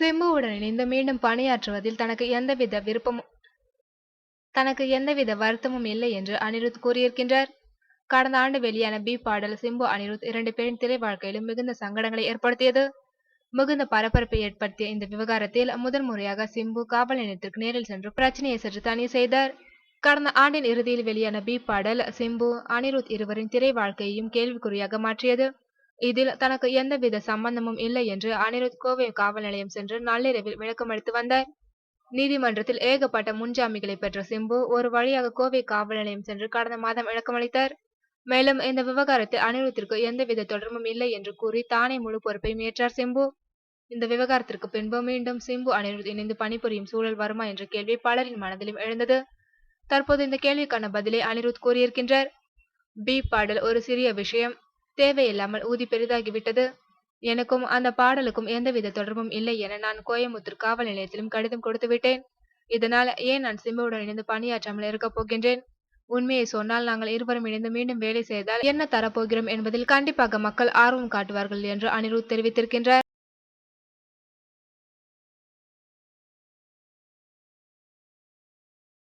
சிம்புவுடன் இணைந்து மீண்டும் பணியாற்றுவதில் தனக்கு எந்தவித வருத்தமும் இல்லை என்று அனிருத் கூறியிருக்கின்றார். கடந்த ஆண்டு வெளியான பி பாடல் சிம்பு அனிருத் 2 பேரின் திரை வாழ்க்கையிலும் மிகுந்த சங்கடங்களை ஏற்படுத்தியது. மிகுந்த பரபரப்பை ஏற்படுத்திய இந்த விவகாரத்தில் முதல் முறையாக சிம்பு காவல் நிலையத்திற்கு நேரில் சென்று பிரச்சனையை சற்று தனி செய்தார். கடந்த ஆண்டின் இறுதியில் வெளியான பி பாடல் சிம்பு அனிருத் இருவரின் திரை வாழ்க்கையையும் கேள்விக்குறியாக மாற்றியது. இதில் தனக்கு எந்தவித சம்பந்தமும் இல்லை என்று அனிருத் கோவை காவல் நிலையம் சென்று நள்ளிரவில் விளக்கமளித்து வந்தார். நீதிமன்றத்தில் ஏகப்பட்ட முன்ஜாமீன்களை பெற்ற சிம்பு ஒரு வழியாக கோவை காவல் நிலையம் சென்று கடந்த மாதம் விளக்கமளித்தார். மேலும் இந்த விவகாரத்தில் அனிருத்திற்கு எந்தவித தொடர்பும் இல்லை என்று கூறி தானே முழு பொறுப்பையும் ஏற்றார் சிம்பு. இந்த விவகாரத்திற்கு பின்பு மீண்டும் சிம்பு அனிருத் இணைந்து பணிபுரியும் சூழல் வருமா என்ற கேள்வி பலரின் மனதிலும் எழுந்தது. தற்போது இந்த கேள்விக்கான பதிலை அனிருத் கூறியிருக்கின்றார். பி பாடல் ஒரு சிறிய விஷயம், தேவையில்லாமல் ஊதி பெரிதாகிவிட்டது. எனக்கும் அந்த பாடலுக்கும் எந்தவித தொடர்பும் இல்லை என நான் கோயமுத்தூர் காவல் நிலையத்திலும் கடிதம் கொடுத்து விட்டேன். இதனால் ஏன் நான் சிம்புவுடன் இணைந்து பணியாற்றாமல் இருக்கப் போகின்றேன்? உண்மையை சொன்னால் நாங்கள் இருவரும் இணைந்து மீண்டும் வேலை செய்தால் என்ன தரப்போகிறோம் என்பதில் கண்டிப்பாக மக்கள் ஆர்வம் காட்டுவார்கள் என்று அனிருத் தெரிவித்திருக்கின்றார்.